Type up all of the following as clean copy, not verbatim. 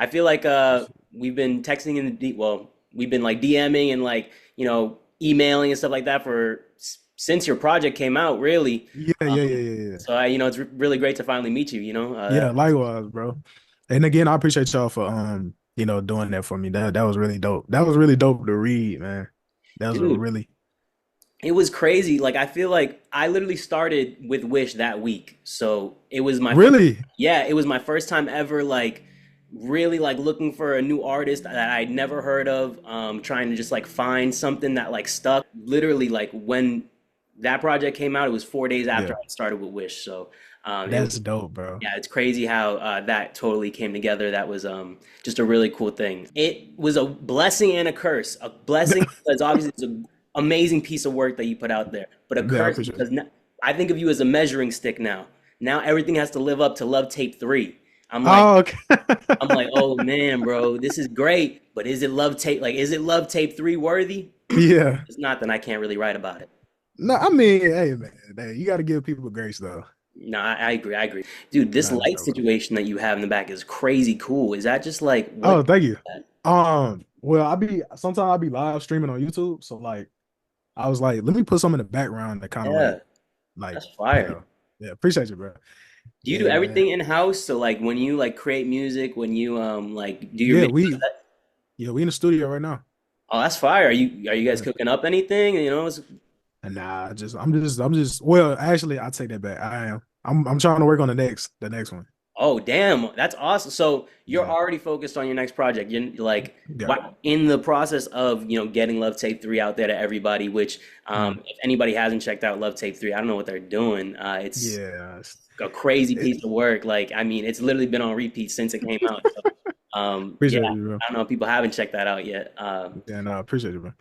I feel like we've been texting in the well, we've been like DMing and like, emailing and stuff like that for since your project came out, really. Yeah, yeah, yeah, yeah, yeah. So it's really great to finally meet you, you know. Yeah, likewise, bro. And again, I appreciate y'all for doing that for me. That was really dope. That was really dope to read, man. That was a Dude, really it was crazy. Like I feel like I literally started with Wish that week. So it was my first, really, yeah, it was my first time ever like really like looking for a new artist that I'd never heard of, trying to just like find something that like stuck. Literally like when that project came out, it was 4 days after yeah. I started with Wish. So it was That's dope, bro. yeah, it's crazy how that totally came together. That was just a really cool thing. It was a blessing and a curse. A blessing because obviously it's an amazing piece of work that you put out there, but a Yeah, I curse appreciate it. because now, I think of you as a measuring stick now. Now everything has to live up to Love Tape 3. I'm like, Oh, okay. I'm like, oh man, bro, this is great, but is it Love Tape? Like, is it Love Tape 3 worthy? Yeah. It's not, then I can't really write about it. No, I mean, hey man, hey, you got to give people grace though. No, I agree. I agree. Dude, this Nah, that's light dope, bro. situation that you have in the back is crazy cool. Is that just like what? Oh, thank you. Well, I'll be live streaming on YouTube, so like I was like, let me put some in the background that kind of Yeah, like that's fire. yeah, appreciate you, bro. Do you do Yeah, man. everything in house? So like when you like create music, when you like do your Yeah, mix, we in the studio right now. oh, that's fire. Are you guys Yeah. cooking up anything? And nah, I'm just. Well, actually, I take that back. I am. I'm trying to work on the next one. Oh, damn, that's awesome. So you're Yeah, already focused on your next project. You're like yeah, in the process of, getting Love Tape 3 out there to everybody, which mm, if anybody hasn't checked out Love Tape 3, I don't know what they're doing. It's yeah. a crazy It, piece of work. Like, I mean, it's literally been on repeat since it came out. So, yeah, appreciate you, bro. I don't know if people haven't checked that out yet. Yeah, no, appreciate you, bro.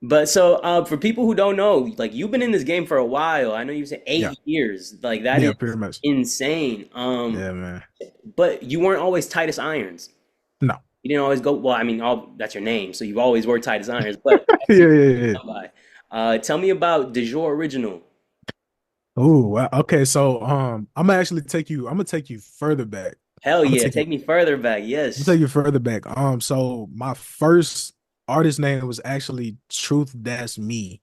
But so, for people who don't know, like you've been in this game for a while. I know you said Yeah, 8 years. Like that yeah, is pretty much. insane. Yeah, man. But you weren't always Titus Irons. No. You didn't always go. Well, I mean, all that's your name, so you've always worked Titus Irons. But Yeah, yeah, yeah. by, tell me about Dajour Original. Oh, wow. Okay. So, I'm gonna actually take you. I'm gonna take you further back. Hell I'm gonna yeah, take you. take me further back. I'm gonna Yes. take you further back. So my first artist name was actually Truth. That's Me.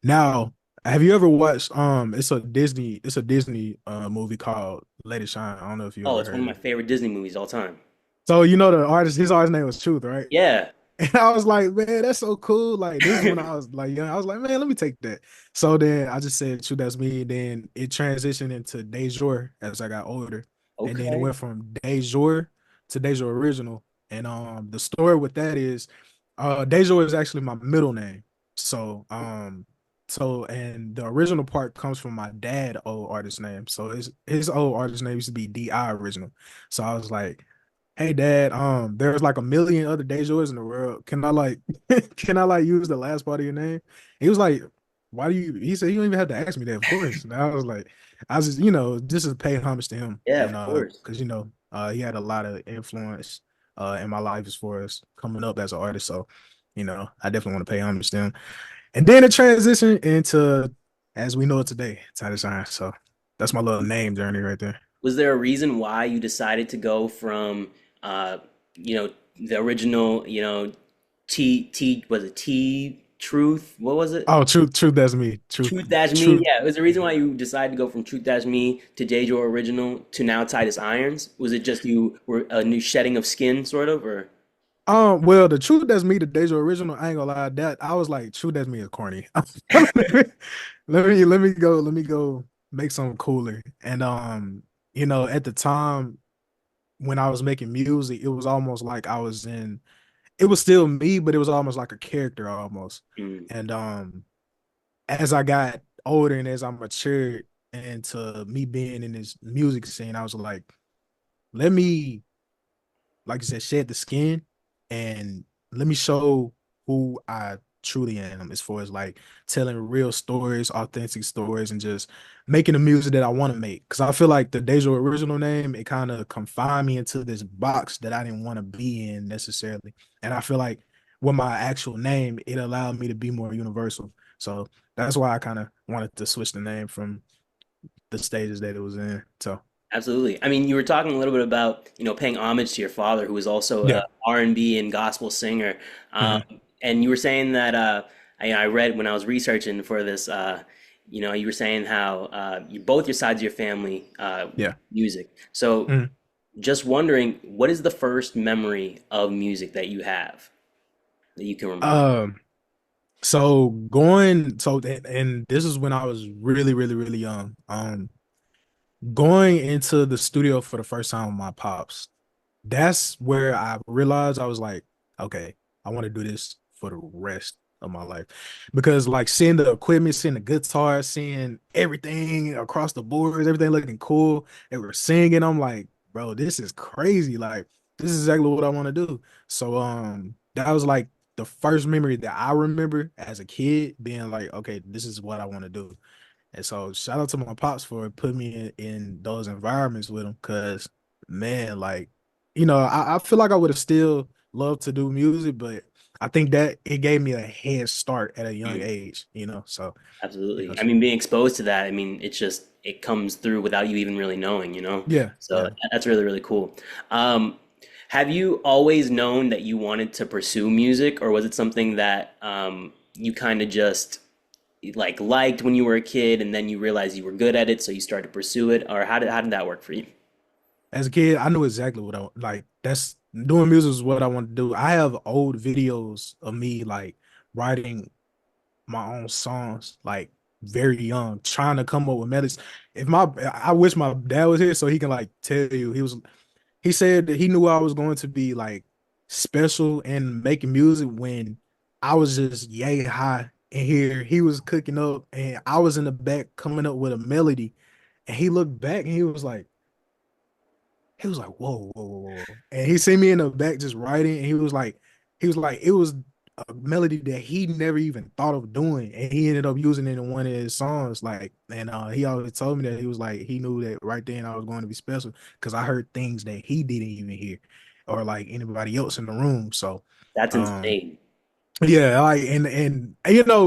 Now, have you ever watched? It's a Disney movie called Let It Shine. I don't know if you Oh, ever it's one of heard my of it. favorite Disney movies all time. So you know the artist. His artist name was Truth, right? Yeah. And I was like, man, that's so cool. Like this is when I was like young. I was like, man, let me take that. So then I just said, shoot, that's me. Then it transitioned into Dajour as I got older. And then it Okay. went from Dajour to Dajour Original. And the story with that is Dajour is actually my middle name. So and the original part comes from my dad old artist name. So his old artist name used to be DI Original. So I was like, hey dad, there's like a million other Dejours in the world. Can I like can I like use the last part of your name? He was like, why do you he said you don't even have to ask me that, of course. And I was like, I was just, just to pay homage to him. Yeah, And of course. because he had a lot of influence in my life as far as coming up as an artist. So, I definitely want to pay homage to him. And then it transitioned into as we know it today, Titus Irons. So that's my little name journey right there. Was there a reason why you decided to go from, uh, you know, the original, was it T Truth? What was it? Oh, truth, that's me. Truth Dash Me? Truth. Yeah, it was the reason why you decided to go from Truth Dash Me to Dajour Original to now Titus Irons. Was it just you were a new shedding of skin, sort of, or? Well, the truth that's me, the Deja original, I ain't gonna lie, that I was like, truth that's me is corny. Let me go make something cooler. And at the time when I was making music, it was almost like it was still me, but it was almost like a character almost. Mm. And as I got older and as I matured into me being in this music scene, I was like, let me like you said, shed the skin and let me show who I truly am as far as like telling real stories, authentic stories, and just making the music that I want to make. Cause I feel like the Deja original name, it kind of confined me into this box that I didn't want to be in necessarily. And I feel like with my actual name, it allowed me to be more universal. So that's why I kind of wanted to switch the name from the stages that it was in. So Absolutely. I mean, you were talking a little bit about, paying homage to your father, who was also Yeah. a R&B and gospel singer. Um, Mhm. and you were saying that I read when I was researching for this, you were saying how both your sides of your family Yeah. music. So Mhm. just wondering, what is the first memory of music that you have that you can remember? Um, so going so and this is when I was really, really, really young. Going into the studio for the first time with my pops, that's where I realized I was like, okay, I want to do this for the rest of my life. Because like seeing the equipment, seeing the guitar, seeing everything across the boards, everything looking cool, and we're singing, I'm like, bro, this is crazy. Like, this is exactly what I want to do. So that was like the first memory that I remember as a kid being like, okay, this is what I want to do. And so shout out to my pops for putting me in those environments with him. Cause man, like, I feel like I would have still loved to do music, but I think that it gave me a head start at a young age, So, Absolutely. I mean, being exposed to that, I mean, it comes through without you even really knowing. yeah, So yeah. that's really, really cool. Um, have you always known that you wanted to pursue music, or was it something that you kind of just like liked when you were a kid and then you realized you were good at it, so you started to pursue it, or how did that work for you? As a kid, I knew exactly what I like. That's doing music is what I want to do. I have old videos of me like writing my own songs, like very young, trying to come up with melodies. I wish my dad was here so he can like tell you he said that he knew I was going to be like special and making music when I was just yay high and here he was cooking up and I was in the back coming up with a melody and he looked back and he was like, whoa, whoa, whoa, whoa. And he seen me in the back just writing, and he was like, it was a melody that he never even thought of doing. And he ended up using it in one of his songs. Like, and he always told me that he was like, he knew that right then I was going to be special because I heard things that he didn't even hear or like anybody else in the room. So That's um insane. yeah, like and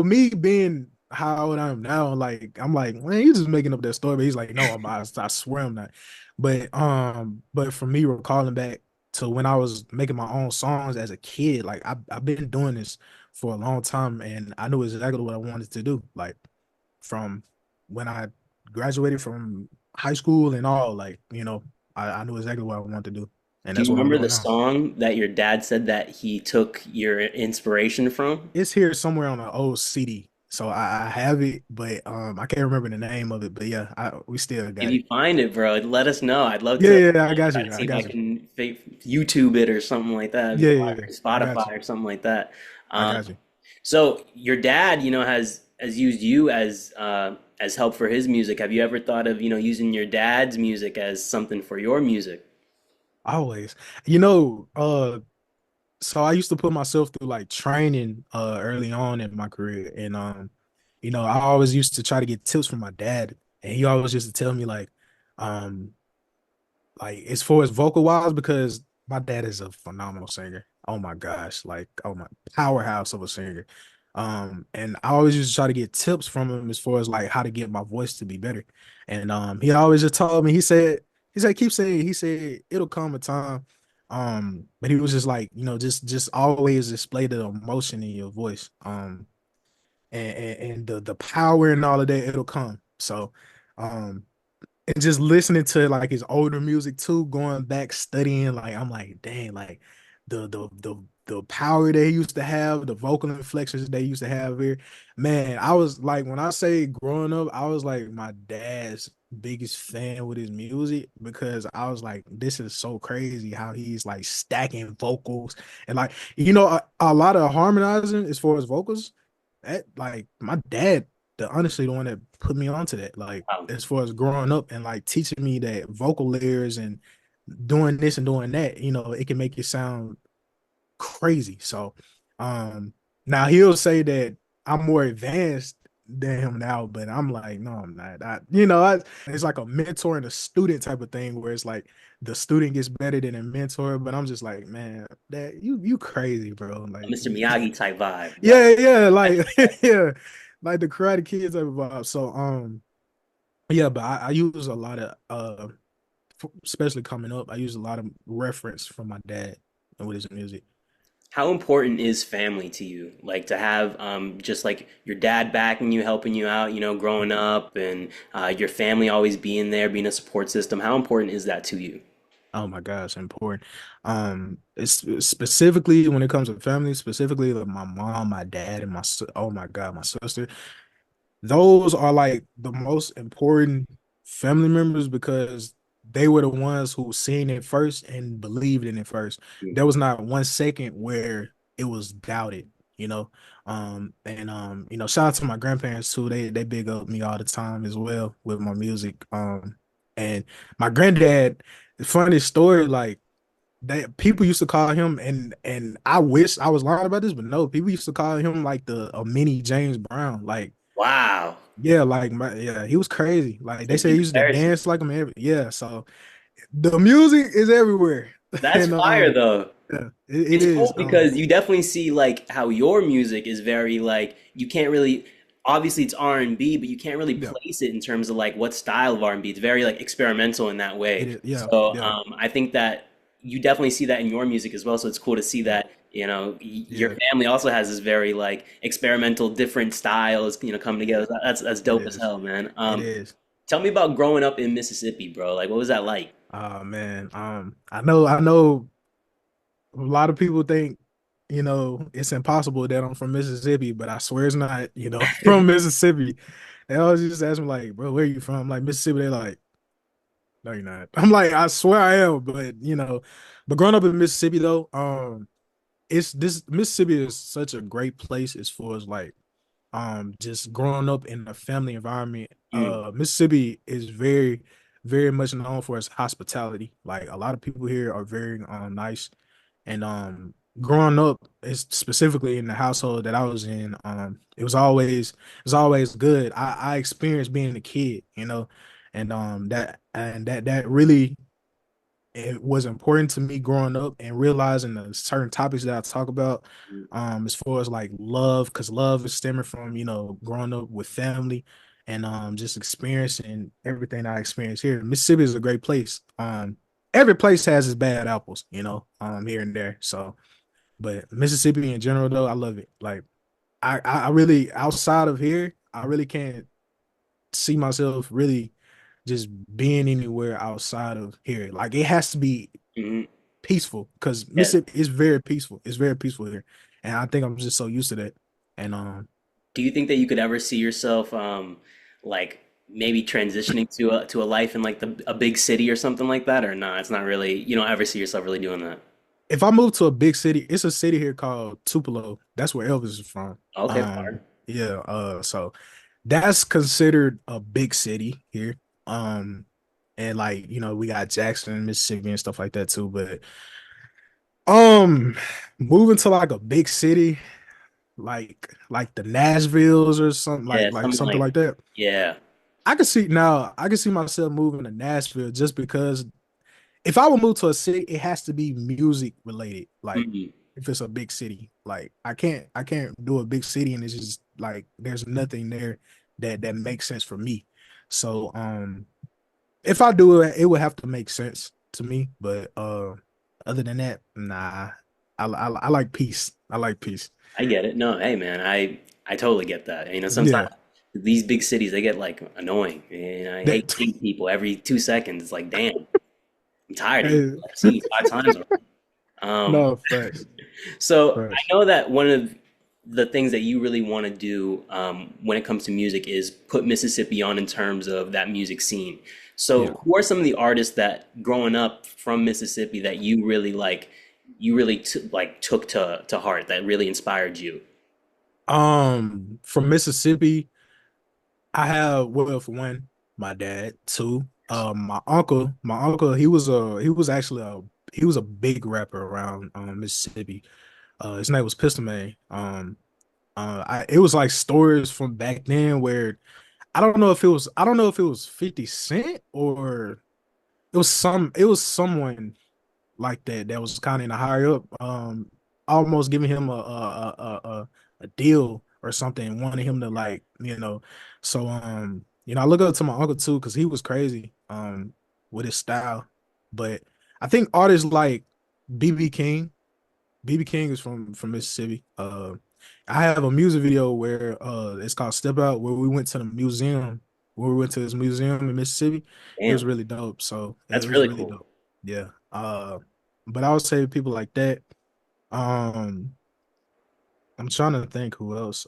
me being how old I am now, like I'm like, man, you just making up that story. But he's like, no, I swear I'm not. But for me recalling back to when I was making my own songs as a kid, like I've been doing this for a long time, and I knew exactly what I wanted to do. Like from when I graduated from high school and all, like I knew exactly what I wanted to do, and Do that's you what I'm remember doing the now. song that your dad said that he took your inspiration from? It's here somewhere on an old CD. So I have it, but I can't remember the name of it. But yeah, we still If got you it. find it, bro, let us know. I'd love Yeah, to yeah, I got try to you. see I if I got you. can YouTube it or something like that. That'd be Yeah, fire. yeah, yeah. Or I got Spotify you. or something like that. I Um, got you. so your dad, has used you as help for his music. Have you ever thought of, using your dad's music as something for your music? Always. You know, so I used to put myself through like training early on in my career. And I always used to try to get tips from my dad. And he always used to tell me um like as far as vocal wise, because my dad is a phenomenal singer. Oh my gosh, like oh my powerhouse of a singer. And I always used to try to get tips from him as far as like how to get my voice to be better. And he always just told me, he said, keep saying, he said it'll come a time. But he was just like, just always display the emotion in your voice. And the power and all of that, it'll come. So um and just listening to like his older music too, going back studying, like I'm like, dang, like the power that he used to have, the vocal inflections they used to have here, man. I was like, when I say growing up, I was like my dad's biggest fan with his music because I was like, this is so crazy how he's like stacking vocals and like a lot of harmonizing as far as vocals. That like my dad honestly the one that put me onto that. Like Wow. as far as growing up and like teaching me that vocal layers and doing this and doing that, it can make it sound crazy. So now he'll say that I'm more advanced than him now, but I'm like, no, I'm not. It's like a mentor and a student type of thing where it's like the student gets better than a mentor, but I'm just like, man, that you crazy, bro. A Like Mr. Miyagi type vibe. Love yeah, yeah, like yeah, like the Karate Kids type of vibe. So yeah, but I use a lot of especially coming up, I used a lot of reference from my dad and with his music. How important is family to you? Like to have just like your dad backing you, helping you out, growing up, and your family always being there, being a support system. How important is that to you? Oh my gosh, important. It's specifically when it comes to family, specifically like my mom, my dad, and oh my God, my sister. Those are like the most important family members because they were the ones who seen it first and believed in it first. Mm. There was not 1 second where it was doubted, you know. Shout out to my grandparents too. They big up me all the time as well with my music. And my granddad, the funny story, like that people used to call him, and I wish I was lying about this, but no, people used to call him like the a mini James Brown. Like, Wow. yeah, like yeah, he was crazy. Like they It's a say he good used to comparison. dance like him yeah, so the music is everywhere. That's And fire though. yeah, it It's is. cool because you definitely see like how your music is very like you can't really obviously it's R&B, but you can't really Yeah, place it in terms of like what style of R&B. It's very like experimental in that it way. is. Yeah, So yeah, I think that you definitely see that in your music as well. So it's cool to see yeah, that your yeah, family also has this very like experimental, different styles coming together. That's it dope as is. hell, man. It is. Tell me about growing up in Mississippi, bro. Like what was that like? Oh man. I know a lot of people think, it's impossible that I'm from Mississippi, but I swear it's not, from Mississippi. They always just ask me like, bro, where you from? I'm like Mississippi. They're like, no, you're not. I'm like, I swear I am, but but growing up in Mississippi though, it's this Mississippi is such a great place as far as like just growing up in a family environment. Mm, Mississippi is very, very much known for its hospitality. Like a lot of people here are very nice. And growing up, is specifically in the household that I was in, it was always good. I experienced being a kid, and that really it was important to me growing up and realizing the certain topics that I talk about, mm, as far as like love, because love is stemming from growing up with family and just experiencing everything I experienced here. Mississippi is a great place. Every place has its bad apples, here and there. So, but Mississippi in general though, I love it. Like I really outside of here, I really can't see myself really just being anywhere outside of here. Like it has to be mhm. peaceful because Yeah. Mississippi is very peaceful. It's very peaceful here, and I think I'm just so used to that. And Do you think that you could ever see yourself like maybe transitioning to a life in like a big city or something like that or no, it's not really you don't ever see yourself really doing that. if I move to a big city, it's a city here called Tupelo. That's where Elvis is from. Okay, fire. Yeah. So that's considered a big city here. And like we got Jackson, Mississippi, and stuff like that too. But um, moving to like a big city, like the Nashvilles or something Yeah, like something something like like that. yeah. I can see myself moving to Nashville just because if I would move to a city, it has to be music related. Like Mhm. if it's a big city, like I can't do a big city and it's just like there's nothing there that makes sense for me. So if I do it, it would have to make sense to me. But other than that, nah. I like peace. I like peace. I get it. No, hey man, I totally get that. Sometimes Yeah. these big cities they get like annoying. I hate That seeing people every 2 seconds. It's like, damn, I'm tired of you. hey, I've seen you 5 times already. Um, no facts. So Facts. I know that one of the things that you really want to do when it comes to music is put Mississippi on in terms of that music scene. Yeah. So who are some of the artists that growing up from Mississippi that you really like, you really took to heart that really inspired you? From Mississippi, I have well for one, my dad. Two, my uncle, he was a big rapper around Mississippi. His name was Pistol Man. It was like stories from back then where I don't know if it was 50 Cent or it was someone like that was kind of in a higher up, almost giving him a deal or something, wanting him to like, so I look up to my uncle too because he was crazy. with his style. But I think artists like BB King, BB King is from Mississippi. I have a music video where it's called Step Out, where we went to the museum, where we went to this museum in Mississippi. It was Damn, really dope. So it that's was really really cool. dope. Yeah. But I would say people like that. Um, I'm trying to think who else.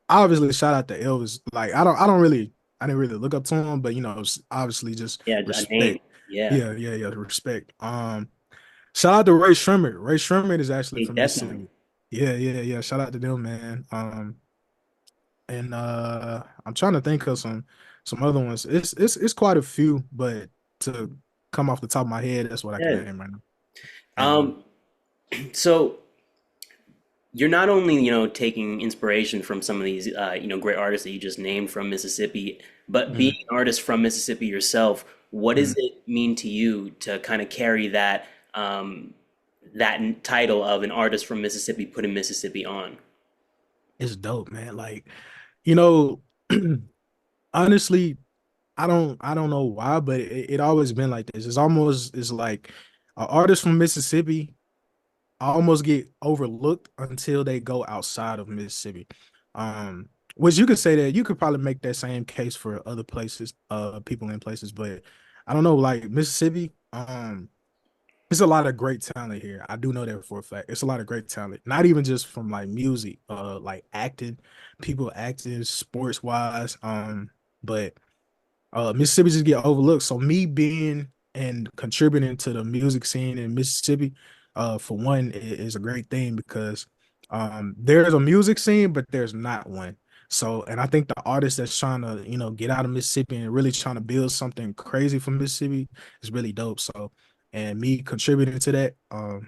Obviously shout out to Elvis. Like I didn't really look up to him, but it's obviously just Yeah, a name. respect. Yeah, Yeah, yeah, yeah, respect. Shout out to Ray Sherman. Ray Sherman is actually from definitely. Mississippi. Yeah, yeah, yeah. Shout out to them, man. And I'm trying to think of some other ones. It's quite a few, but to come off the top of my head, that's what I can Yeah. name right now. And Um, so you're not only, taking inspiration from some of these, great artists that you just named from Mississippi, but being mhm, an artist from Mississippi yourself, what does mhm. it mean to you to kind of carry that title of an artist from Mississippi, putting Mississippi on? It's dope, man. Like, you know, honestly, I don't know why, but it always been like this. It's like an artist from Mississippi almost get overlooked until they go outside of Mississippi. Um, which you could say that you could probably make that same case for other places, people in places, but I don't know, like Mississippi, there's a lot of great talent here. I do know that for a fact. It's a lot of great talent, not even just from like music, like acting, people acting, sports wise, but Mississippi just get overlooked. So me being and contributing to the music scene in Mississippi, for one, is a great thing because there's a music scene, but there's not one. So, and I think the artist that's trying to, get out of Mississippi and really trying to build something crazy for Mississippi is really dope. So, and me contributing to that, I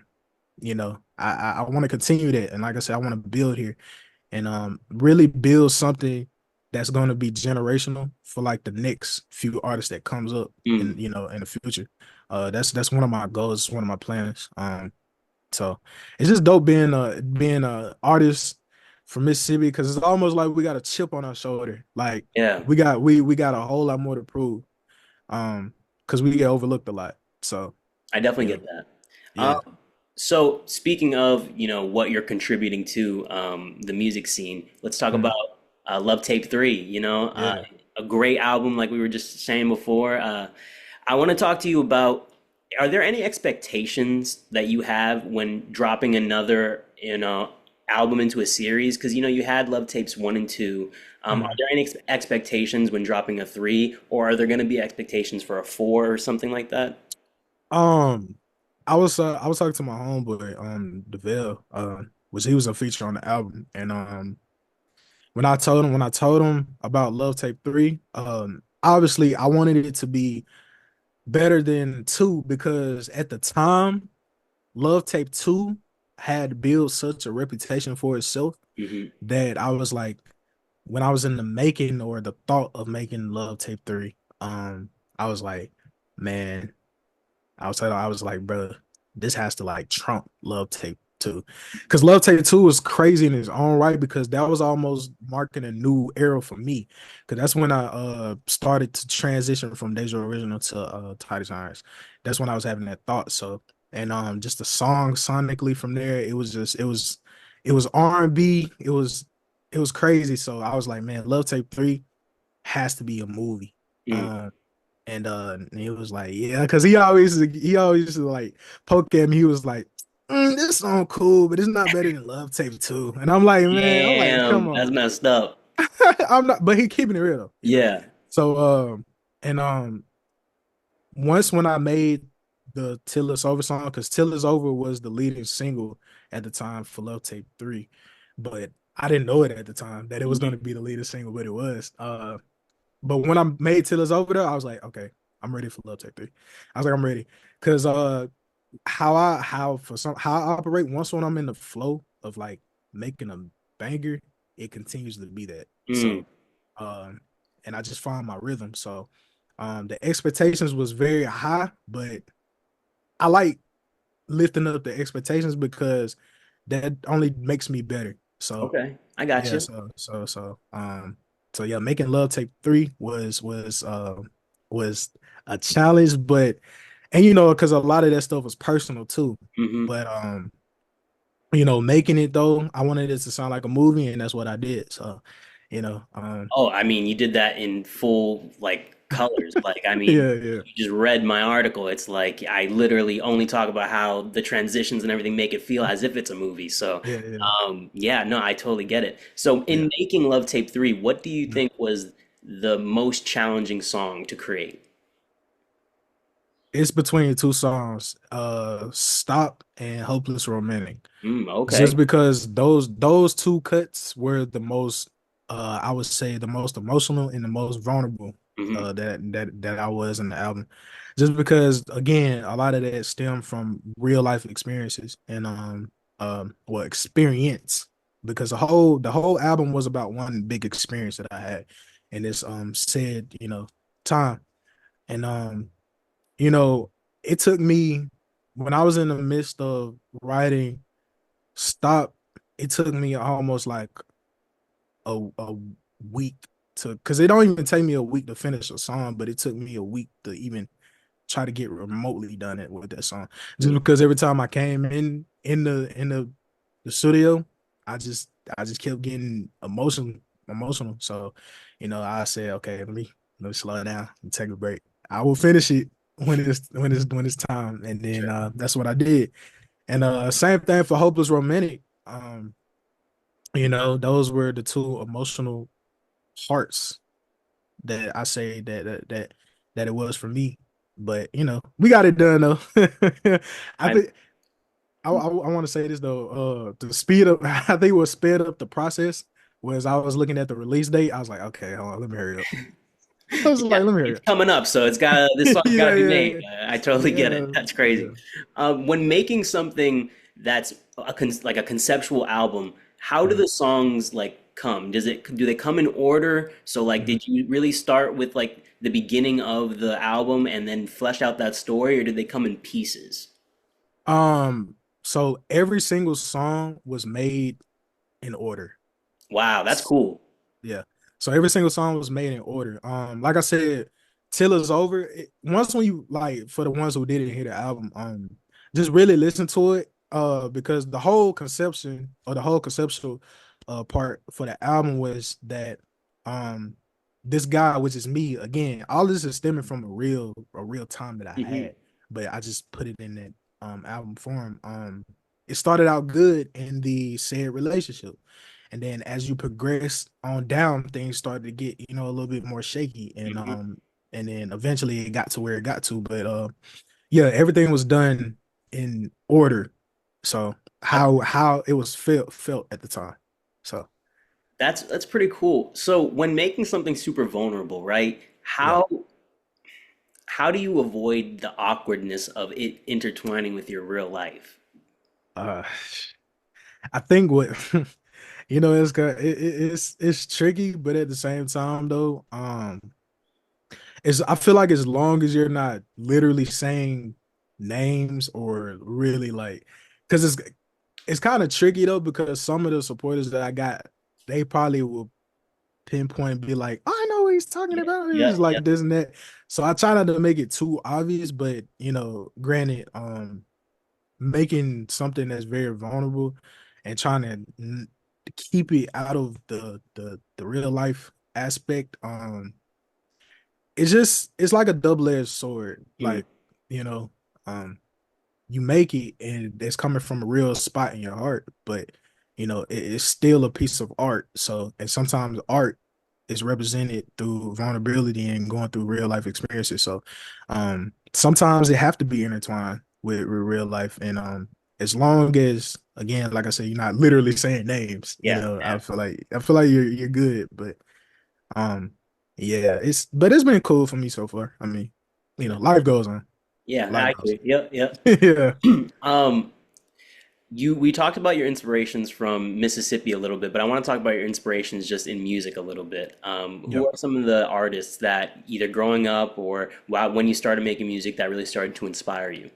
want to continue that. And like I said, I want to build here and really build something that's going to be generational for like the next few artists that comes up Mm, in the future. That's one of my goals, one of my plans. So it's just dope being a artist from Mississippi because it's almost like we got a chip on our shoulder. Like yeah, we got a whole lot more to prove. Because we get overlooked a lot. So I definitely yeah, get that. yeah. So speaking of, what you're contributing to the music scene, let's talk about Mhm. Love Tape 3, Yeah. a great album like we were just saying before. I want to talk to you about, are there any expectations that you have when dropping another, album into a series? Because, you had Love Tapes 1 and 2. Are Mhm. there any expectations when dropping a 3, or are there going to be expectations for a 4 or something like that? Um, I was talking to my homeboy, DeVille, which he was a feature on the album, and when I told him about Love Tape 3, obviously I wanted it to be better than 2 because at the time, Love Tape 2 had built such a reputation for itself Hmm. that I was like, when I was in the making or the thought of making Love Tape 3, I was like, man. I was like, bro, this has to like trump Love Tape 2. Because Love Tape 2 was crazy in its own right because that was almost marking a new era for me. Because that's when I started to transition from Dajour original to Titus Irons. That's when I was having that thought. So and just the song sonically from there, it was R&B. It was crazy. So I was like, man, Love Tape 3 has to be a movie. Mm. Um and he was like, yeah, because he always used to like poke at me. He was like, this song cool, but it's not better than Love Tape 2. And I'm like, man, I'm like, come Damn, that's on. messed up. I'm not, but he keeping it real though. Yeah. So and once when I made the Till It's Over song, because Till It's Over was the leading single at the time for Love Tape 3. But I didn't know it at the time that it was Hmm. gonna be the leading single, but it was. But when I made Till It's Over there, I was like, okay, I'm ready for Love Tech 3. I was like, I'm ready. Cause how I operate once when I'm in the flow of like making a banger, it continues to be that. Mm. So and I just find my rhythm. So the expectations was very high, but I like lifting up the expectations because that only makes me better. So Okay, I got yeah, you. so yeah, making Love Tape 3 was a challenge, but and because a lot of that stuff was personal too. Hmm. But making it though, I wanted it to sound like a movie, and that's what I did. So, you know, um, Oh, I mean, you did that in full like colors. Like, I mean, yeah, yeah, you just read my article. It's like I literally only talk about how the transitions and everything make it feel as if it's a movie. So, yeah, yeah, yeah, no, I totally get it. So, yeah. in making Love Tape 3, what do you think was the most challenging song to create? It's between two songs, "Stop" and "Hopeless Romantic." Okay. Just because those two cuts were the most, I would say, the most emotional and the most vulnerable Hmm. that I was in the album. Just because, again, a lot of that stemmed from real life experiences and well, experience, because the whole album was about one big experience that I had in this said time. And you know, it took me, when I was in the midst of writing "Stop," it took me almost like a week to, because it don't even take me a week to finish a song, but it took me a week to even try to get remotely done it with that song. Just because every time I came in the studio, I just I just kept getting emotional. So, I said, okay, let me slow it down and take a break. I will finish it when it's time. And then Sure. that's what I did. And same thing for Hopeless Romantic. Those were the two emotional parts that I say that it was for me. But we got it done though. I I think I want to say this though. To speed up, I think what sped up the process was I was looking at the release date. I was like, okay, hold on, let me hurry up. I was Yeah, like, let me hurry it's up. coming up, so this song's got to Yeah, be yeah, made. yeah, I totally get it. yeah, That's yeah. crazy. When making something that's like a conceptual album, how do Mhm, the songs like come? Do they come in order? So like, mhm. did you really start with like the beginning of the album and then flesh out that story, or did they come in pieces? Um, so every single song was made in order. Wow, that's cool. Yeah. So every single song was made in order. Like I said, till it's over. Once when you like, for the ones who didn't hear the album, just really listen to it. Because the whole conception or the whole conceptual part for the album was that um this guy, which is me, again, all this is stemming from a real time that I Hmm. had, but I just put it in that album form. It started out good in the said relationship. And then as you progress on down, things started to get, a little bit more shaky. And Hmm. and then eventually it got to where it got to. But yeah, everything was done in order. So how it was felt at the time. So That's pretty cool. So when making something super vulnerable, right? yeah. How do you avoid the awkwardness of it intertwining with your real life? Uh I think what it's tricky, but at the same time though, I feel like as long as you're not literally saying names or really like, because it's kind of tricky though, because some of the supporters that I got, they probably will pinpoint, be like, "Oh, I know what he's talking Yeah, about. yeah, It's yeah. like this and that." So I try not to make it too obvious, but granted, making something that's very vulnerable and trying to keep it out of the real life aspect, it's like a double-edged sword. Mm. Like, you know, um, you make it and it's coming from a real spot in your heart, but it's still a piece of art. So, and sometimes art is represented through vulnerability and going through real life experiences. So, sometimes they have to be intertwined with real life. And as long as, again, like I said, you're not literally saying names, Yeah, I feel like you're good. But um, yeah, it's been cool for me so far. I mean, yeah, life goes on. yeah. Life I goes agree. Yep, yep. on. Yeah. Um, we talked about your inspirations from Mississippi a little bit, but I want to talk about your inspirations just in music a little bit. Who Yep. are some of the artists that either growing up or when you started making music that really started to inspire you?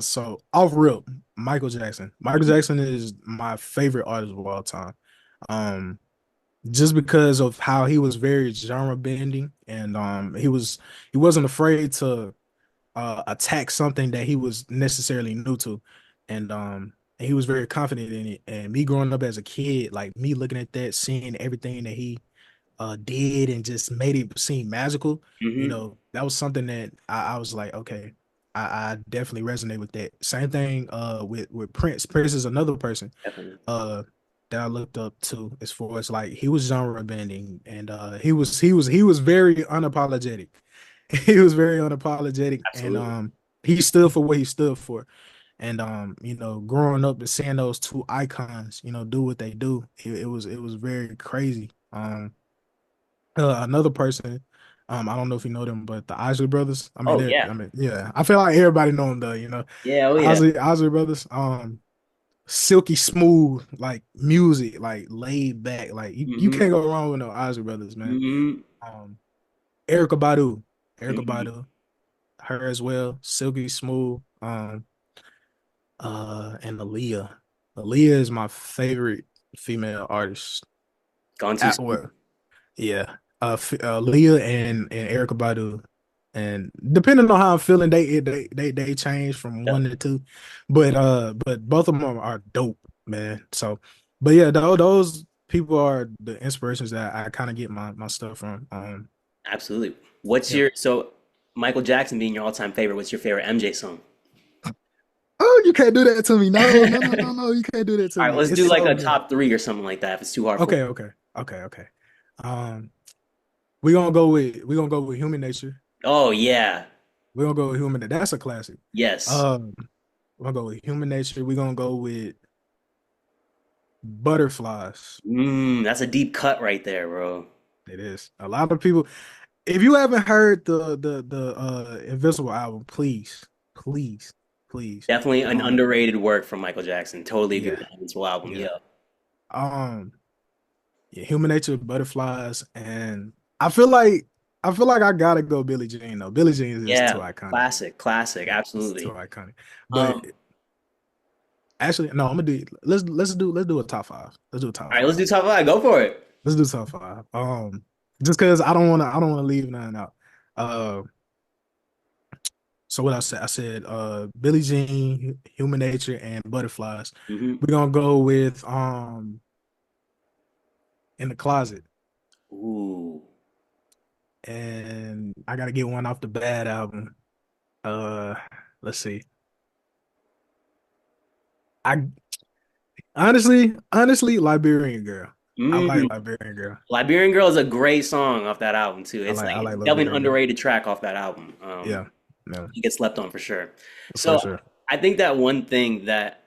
So off rip, Michael Jackson. Michael Mhm. Jackson is my favorite artist of all time. Um, just because of how he was very genre bending, and he wasn't afraid to attack something that he was necessarily new to, and he was very confident in it. And me growing up as a kid, like me looking at that, seeing everything that he did and just made it seem magical, Hmm. that was something that I was like, okay, I definitely resonate with that. Same thing with Prince. Prince is another person Definitely. uh that I looked up to, as far as like he was genre bending, and he was very unapologetic. He was very unapologetic, and Absolutely. he stood for what he stood for. And growing up and seeing those two icons, do what they do, it was very crazy. Another person, I don't know if you know them, but the Isley brothers. I mean, Oh yeah. yeah, I feel like everybody know them though. Yeah. Oh yeah. Isley brothers. Silky smooth, like music, like laid back, like you Hmm. can't go wrong with no Isley brothers, man. Hmm. Um, Erica Badu, Erica Hmm. Badu, her as well, silky smooth. And Aaliyah. Aaliyah is my favorite female artist. Gone too soon. Well, yeah. Leah and Erica Badu, and depending on how I'm feeling, they change from Yeah. one to two, but both of them are dope, man. So, but yeah, those people are the inspirations that I kind of get my stuff from. Absolutely. What's Yeah. your so Michael Jackson being your all-time favorite? What's your favorite MJ song? Oh, you can't do that to me. No, no, no, no, All no. You can't do that to right, me. let's It's do like so a many. top three or something like that if it's too hard for Okay, okay, okay, okay. Um, we're gonna go with Human Nature. you. Oh yeah. We're gonna go with Human. That's a classic. Yes. Um, we're gonna go with Human Nature. We're gonna go with Butterflies. That's a deep cut right there, bro. It is. A lot of people. If you haven't heard the Invincible album, please, please, please. Definitely an Um, underrated work from Michael Jackson. Totally agree with yeah, that Invincible album. yeah. Yeah. Um, yeah, Human Nature, Butterflies, and I feel like I gotta go Billie Jean though. Billie Jean is just too Yeah. iconic. Classic, classic, It's too absolutely. iconic. But Um, actually, no, I'm gonna do. Let's do a top five. Let's do a top all right, let's five. do top five. Go for it. Let's do top five. Just because I don't wanna leave none out. Uh, so what I said, Billie Jean, Human Nature, and Butterflies. Hmm. We're gonna go with In the Closet, Ooh. and I gotta get one off the Bad album. Uh, let's see. I honestly, Liberian Girl. I like Mm. Liberian Girl. Liberian Girl is a great song off that album too. I It's like like I it's like definitely an Liberian Girl. underrated track off that album. Yeah, yeah, He gets slept on for sure. for So sure. I think that one thing that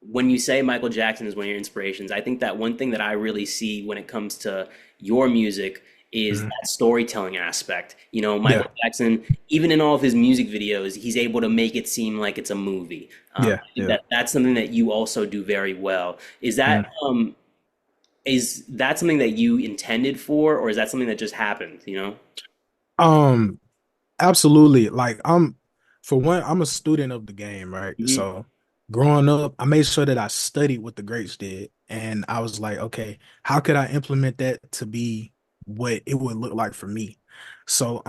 when you say Michael Jackson is one of your inspirations, I think that one thing that I really see when it comes to your music is Mhm. that storytelling aspect. You know, Yeah, Michael Jackson, even in all of his music videos, he's able to make it seem like it's a movie. yeah, I think yeah. that that's something that you also do very well. Mhm. Is that something that you intended for, or is that something that just happened? You know? Um, Absolutely. Like for one, I'm a student of the game, right? Hmm. So growing up, I made sure that I studied what the greats did. And I was like, okay, how could I implement that to be what it would look like for me? So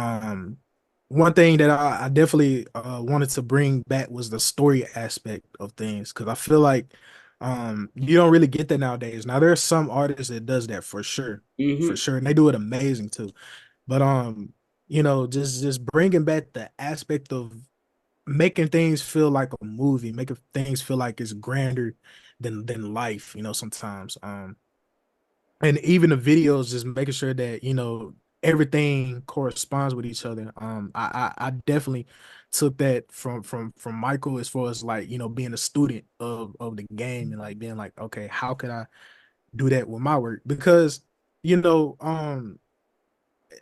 one thing that I definitely wanted to bring back was the story aspect of things. Cause I feel like you don't really get that nowadays. Now there are some artists that does that for sure. For Hmm. sure. And they do it amazing too. But just bringing back the aspect of making things feel like a movie, making things feel like it's grander than life, sometimes. And even the videos, just making sure that, everything corresponds with each other. I definitely took that from Michael, as far as like, being a student of the game, and like being like, okay, how could I do that with my work? Because, you know, um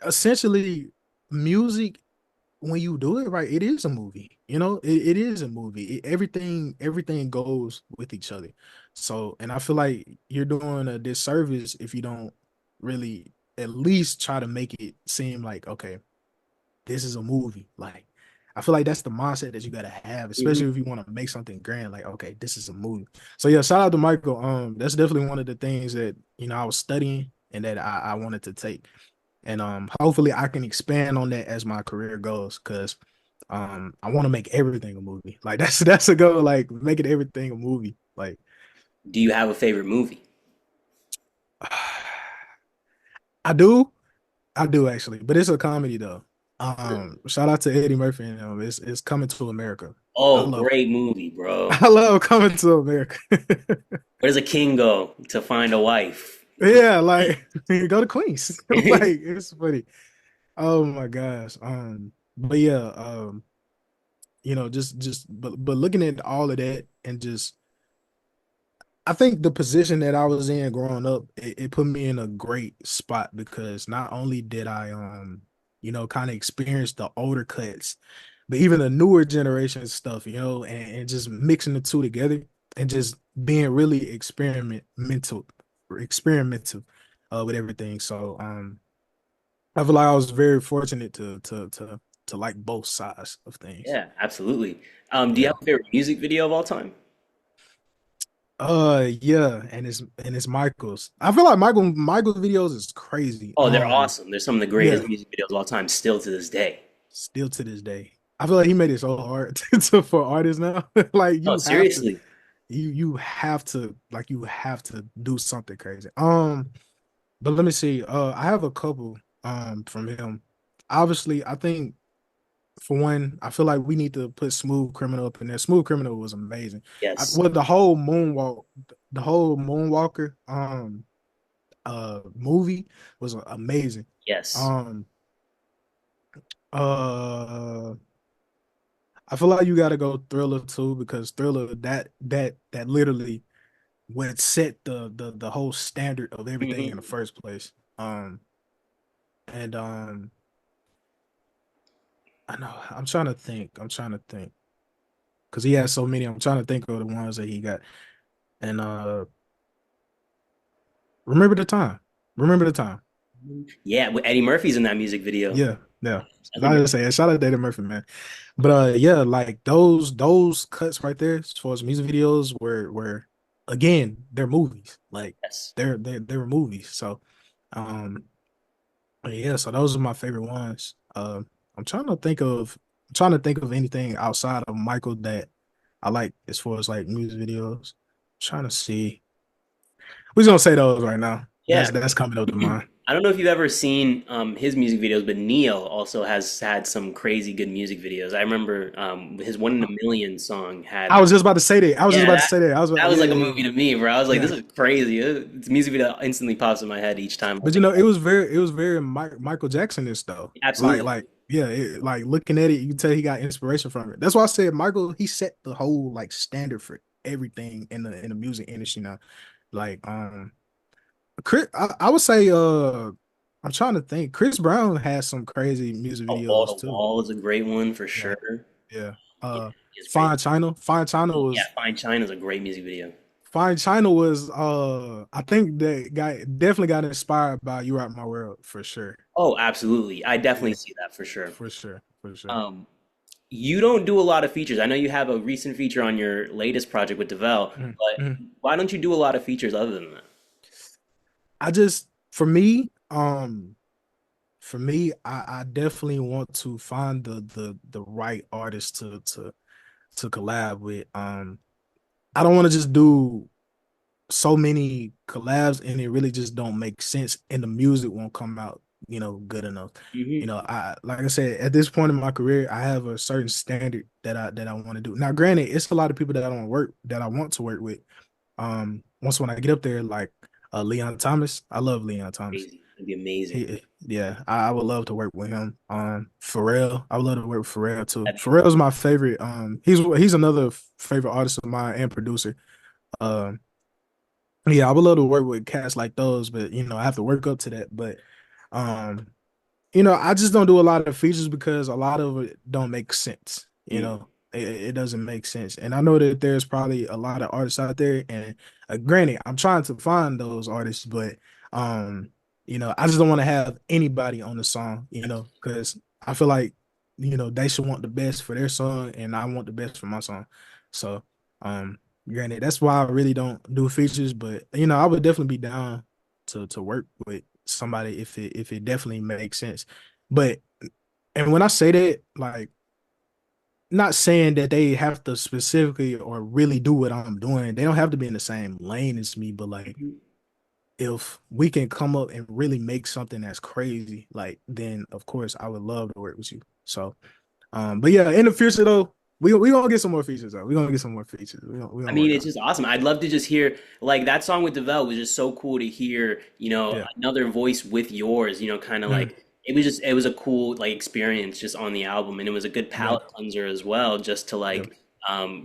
essentially, music, when you do it right, it is a movie. It is a movie. Everything goes with each other. So, and I feel like you're doing a disservice if you don't really at least try to make it seem like, okay, this is a movie. Like, I feel like that's the mindset that you gotta have, Hmm. especially if you want to make something grand. Like, okay, this is a movie. So yeah, shout out to Michael. That's definitely one of the things that I was studying. and that I wanted to take. And hopefully I can expand on that as my career goes, because I want to make everything a movie. Like that's a goal, like making everything a movie. Like Do you have a favorite movie? I do, I do actually, but it's a comedy though. Shout out to Eddie Murphy and it's Coming to America. I Oh, love great movie, bro. I love Coming to America. Where does a king go to find a wife? Yeah, like go to Queens. Like it's funny. Oh my gosh. But yeah, but looking at all of that and just I think the position that I was in growing up, it put me in a great spot because not only did I kind of experience the older cuts, but even the newer generation stuff, and just mixing the two together and just being really experimental with everything. So I feel like I was very fortunate to like both sides of things. Yeah, absolutely. Do you Yeah. have a favorite music video of all time? Yeah, and it's Michael's. I feel like Michael's videos is crazy. Oh, they're awesome. They're some of the Yeah, greatest music videos of all time, still to this day. still to this day. I feel like he made it so hard for artists now. Like Oh, seriously? you have to do something crazy. But let me see. I have a couple from him. Obviously, I think for one, I feel like we need to put Smooth Criminal up in there. Smooth Criminal was amazing. Yes. Well, the whole Moonwalker movie was amazing. Yes. Um uh I feel like you gotta go Thriller too, because Thriller that literally would set the whole standard of everything in the Hmm. first place. And I know I'm trying to think because he has so many. I'm trying to think of the ones that he got. And remember the time. Remember the time. Yeah, with Eddie Murphy's in that music video. Yeah, yeah. That's a I great. just say shout out to David Murphy, man. But yeah, like those cuts right there, as far as music videos, were again, they're movies. Like Yes. they were movies. So um yeah, so those are my favorite ones. I'm trying to think of anything outside of Michael that I like as far as like music videos. Trying to see. We're gonna say those right now. Yeah. That's coming up to mind. I don't know if you've ever seen his music videos, but Neo also has had some crazy good music videos. I remember his "One in a Million" song I had. was just about to say that. I was just Yeah, about to say that. I was that was yeah, like a yeah, movie to me, bro. I was like, yeah. this is crazy. It's a music video that instantly pops in my head each time I But think it was very Michael Jackson-ish though. absolutely. Like yeah, like looking at it, you can tell he got inspiration from it. That's why I said Michael. He set the whole like standard for everything in the music industry now. Like Chris, I would say I'm trying to think. Chris Brown has some crazy music Oh, Wall videos to too. Wall is a great one for Yeah, sure. yeah. Yeah, it's great. Fine China Oh yeah, was Fine China is a great music video. Fine China was I think that guy definitely got inspired by You Rock My World for sure. Oh, absolutely. I definitely Yeah, see that for sure. for sure, for sure. Um, you don't do a lot of features. I know you have a recent feature on your latest project with Devel, Mhm, but mhm. why don't you do a lot of features other than that? I just for me, I definitely want to find the right artist to collab with. I don't want to just do so many collabs and it really just don't make sense and the music won't come out, good enough. Hmm. I like I said, at this point in my career, I have a certain standard that I want to do. Now, granted, it's a lot of people that I want to work with. Once when I get up there, like Leon Thomas, I love Leon Thomas. Crazy. It'd be amazing. Yeah, I would love to work with him. Pharrell, I would love to work with Pharrell too. That'd be Pharrell's my favorite. He's another favorite artist of mine and producer. Um, yeah, I would love to work with cats like those, but I have to work up to that. But um, I just don't do a lot of features because a lot of it don't make sense. amazing. It doesn't make sense. And I know that there's probably a lot of artists out there, and granted, I'm trying to find those artists, but I just don't want to have anybody on the song, because I feel like they should want the best for their song, and I want the best for my song. So, granted, that's why I really don't do features, but I would definitely be down to work with somebody if it definitely makes sense. But and when I say that, like not saying that they have to specifically or really do what I'm doing. They don't have to be in the same lane as me, but like if we can come up and really make something that's crazy, like then of course I would love to work with you. So but yeah, in the future though, we gonna get some more features though. We gonna get some more features. We I gonna mean, work it's on just awesome. I'd love to just hear like that song with Devel was just so cool to hear, it. Yeah. another voice with yours, kind of Mm, like it was a cool like experience just on the album, and it was a good yeah. palate cleanser as well, just to Yeah. like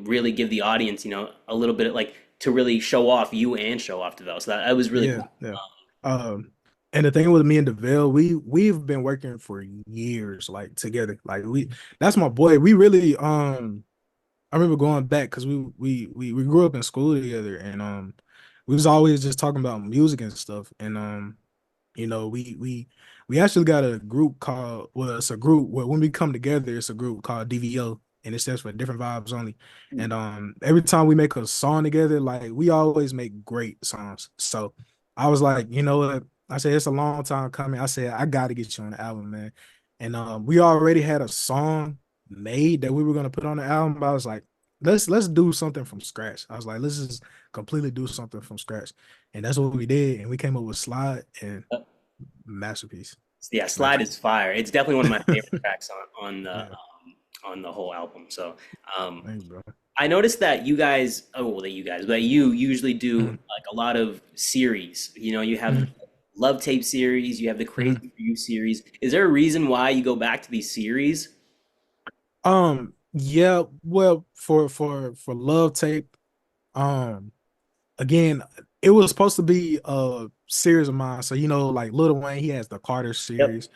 really give the audience, a little bit of like to really show off you and show off Devel. So that was really Yeah. cool. Yeah. And the thing with me and DeVille, we've been working for years, like together. Like that's my boy. We really I remember going back because we grew up in school together, and we was always just talking about music and stuff. And you know, we actually got a group called, well, it's a group where when we come together, it's a group called DVO, and it stands for Different Vibes Only. And every time we make a song together, like we always make great songs. So I was like, you know what? I said it's a long time coming. I said I got to get you on the album, man. And we already had a song made that we were gonna put on the album. But I was like, let's do something from scratch. I was like, let's just completely do something from scratch. And that's what we did. And we came up with Slide and masterpiece. Yeah, Slide is Masterpiece. fire. It's definitely one of my favorite tracks Yeah. on the whole album. So, um, Thanks, bro. I noticed that you guys, oh, well, that you guys, but you usually do Mhm, like a lot of series. You have the mhm, Love Tape series, you have the Crazy mhm. for You series. Is there a reason why you go back to these series? Yeah, well, for Love Tape, um, again, it was supposed to be a series of mine. So, like Lil Wayne, he has the Carter Yep. series.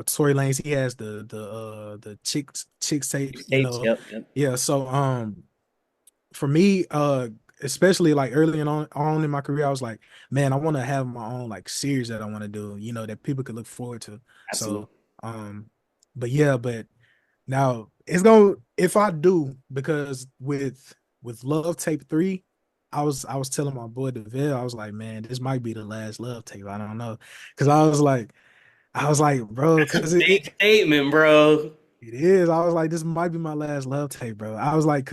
Tory Lanez, he has the chicks tape, Tapes. Yep. Yep. Yeah, so for me, especially like early on in my career, I was like, man, I want to have my own like series that I want to do, that people could look forward to. So, Absolutely. um, but yeah, but now it's gonna if I do because with Love Tape 3, I was telling my boy DeVille, I was like, man, this might be the last Love Tape. I don't know, because I was like, bro, That's a because big statement, bro. it is. I was like, this might be my last Love Tape, bro. I was like,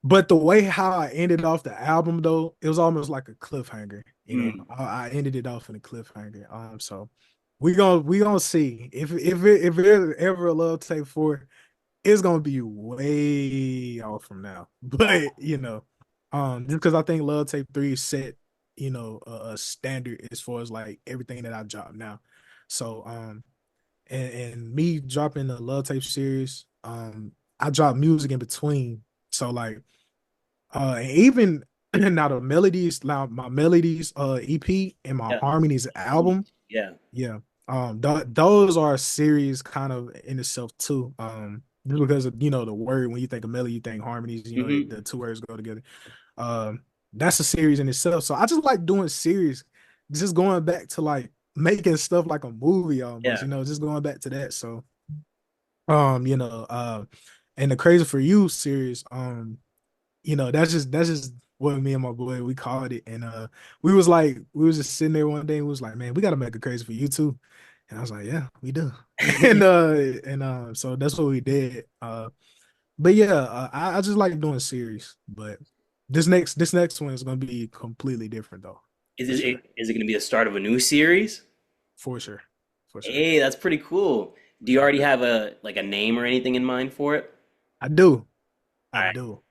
but the way how I ended off the album though, it was almost like a cliffhanger. Mm. I ended it off in a cliffhanger. So we gonna see if there's ever a Love Tape 4, it's gonna be way off from now. But just because I think Love Tape 3 set, a standard as far as like everything that I drop now. So and me dropping the Love Tape series, I drop music in between. So like and even now the melodies, now my melodies EP and my Yeah. Harmonies album, Yeah. yeah. Those are a series kind of in itself too. Just because of the word, when you think of melody, you think harmonies, Hmm. the two words go together. That's a series in itself. So I just like doing series, just going back to like making stuff like a movie almost, Yeah. just going back to that. So and the Crazy for You series, that's just what me and my boy we called it. And we was just sitting there one day and we was like, man, we gotta make a Crazy for You too. And I was like, yeah, we do. And so that's what we did. But yeah, I just like doing series, but this next one is gonna be completely different though, Is for it sure. is it going to be the start of a new series? For sure. For sure. Hey, that's pretty cool. Do you Yeah. already have a like a name or anything in mind for it? I do. All I right. do.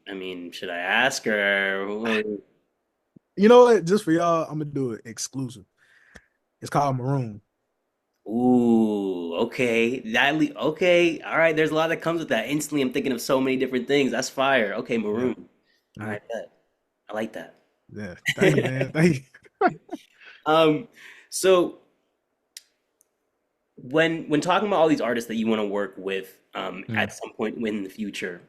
I mean, should I ask or? You know what? Just for y'all, I'm gonna do it exclusive. It's called Maroon. Ooh, okay. Okay. All right. There's a lot that comes with that. Instantly, I'm thinking of so many different things. That's fire. Okay, Yeah. maroon. All Yeah. right, bet. I like that. Yeah. Thank you, man. Thank you. Um, so when talking about all these artists that you want to work with, Mm, at some point in the future,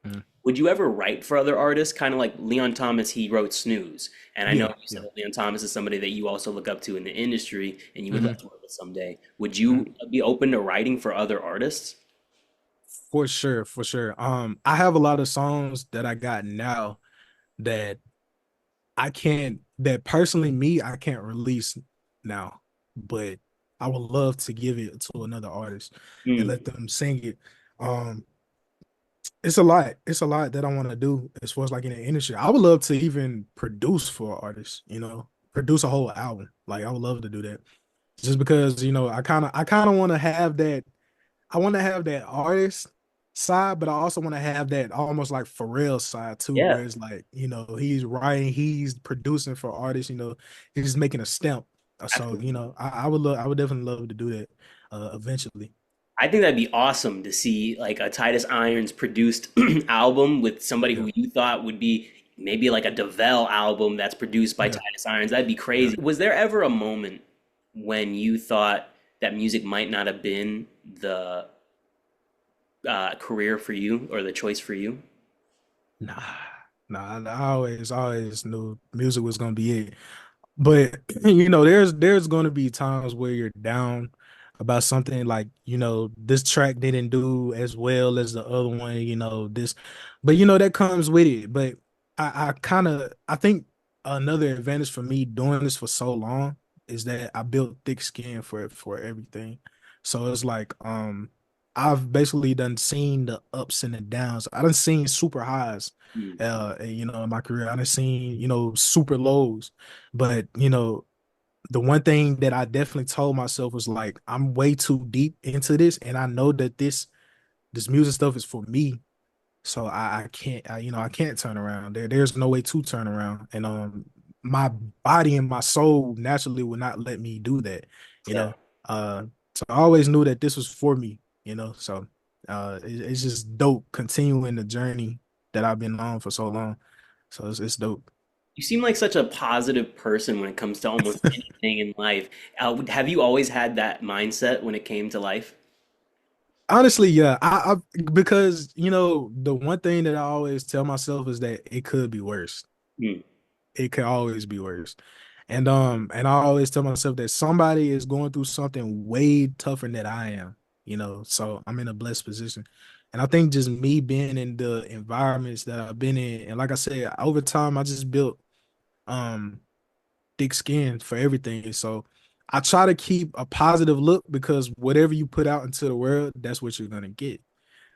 mm. would you ever write for other artists? Kind of like Leon Thomas, he wrote Snooze. And I know Yeah. you said Yeah. that Leon Thomas is somebody that you also look up to in the industry and you would love Mhm, to work with someday. Would mhm. you be open to writing for other artists? For sure. For sure. I have a lot of songs that I got now that I can't. that personally me, I can't release now, but I would love to give it to another artist and let Mm, them sing it. Um, it's a lot. It's a lot that I want to do as far as like in the industry. I would love to even produce for artists, produce a whole album. Like I would love to do that. Just because, I kind of want to have that. I want to have that artist side, but I also want to have that almost like Pharrell side too, yeah. where it's like, he's writing, he's producing for artists, he's making a stamp. So, I would definitely love to do that eventually. I think that'd be awesome to see like a Titus Irons produced album with somebody Yeah. who you thought would be maybe like a DeVell album that's produced by Yeah. Titus Irons. That'd be Yeah. crazy. Was there ever a moment when you thought that music might not have been the career for you or the choice for you? Nah, nah, I always knew music was gonna be it. But there's gonna be times where you're down about something like, this track didn't do as well as the other one, this, but that comes with it. But I think another advantage for me doing this for so long is that I built thick skin for everything. So it's like I've basically done seen the ups and the downs. I done seen super highs Mm, in my career. I done seen, super lows. But the one thing that I definitely told myself was like, I'm way too deep into this, and I know that this music stuff is for me. So I can't, I can't turn around. There's no way to turn around, and my body and my soul naturally would not let me do that. You yeah. know, so I always knew that this was for me. So it's just dope continuing the journey that I've been on for so long. So it's dope. You seem like such a positive person when it comes to almost anything in life. Have you always had that mindset when it came to life? Honestly, yeah, because the one thing that I always tell myself is that it could be worse. Mm, It could always be worse, and I always tell myself that somebody is going through something way tougher than I am. So I'm in a blessed position, and I think just me being in the environments that I've been in, and like I said, over time I just built um thick skin for everything. So I try to keep a positive look because whatever you put out into the world, that's what you're gonna get.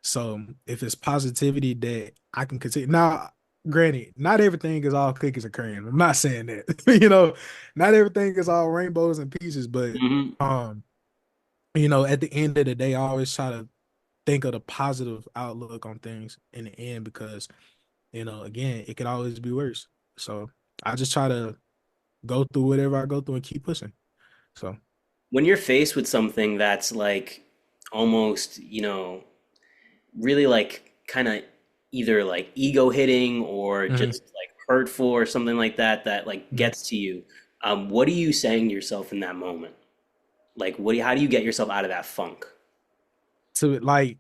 So if it's positivity that I can continue now, granted, not everything is all cookies and cream. I'm not saying that. Not everything is all rainbows and peaches, but hmm. um, at the end of the day, I always try to think of the positive outlook on things in the end because, again, it could always be worse. So I just try to go through whatever I go through and keep pushing. So When you're faced with something that's like almost, really like kind of either like ego hitting or mhm, just like hurtful or something like that that like mhm. gets to you, what are you saying to yourself in that moment? Like, how do you get yourself out of that funk? To like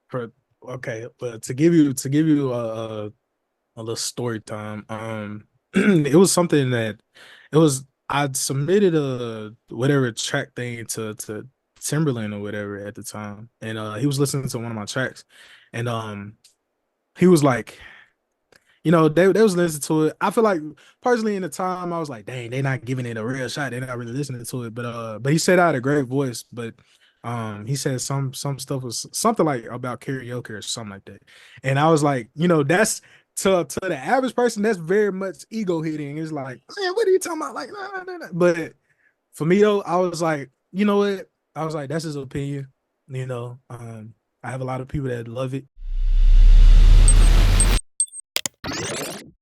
for okay, but to give you a little story time. It was something that it was. I'd submitted a whatever track thing to Timberland or whatever at the time, and he was listening to one of my tracks, and he was like, they was listening to it. I feel like personally in the time I was like, dang, they're not giving it a real shot. They're not really listening to it. But he said I had a great voice, but he said some stuff was something like about karaoke or something like that. And I was like, that's to the average person, that's very much ego hitting. It's like, man, what are you talking about? Like, nah, nah, nah, nah. But for me though, I was like, you know what? I was like, that's his opinion. I have a lot of people that love it.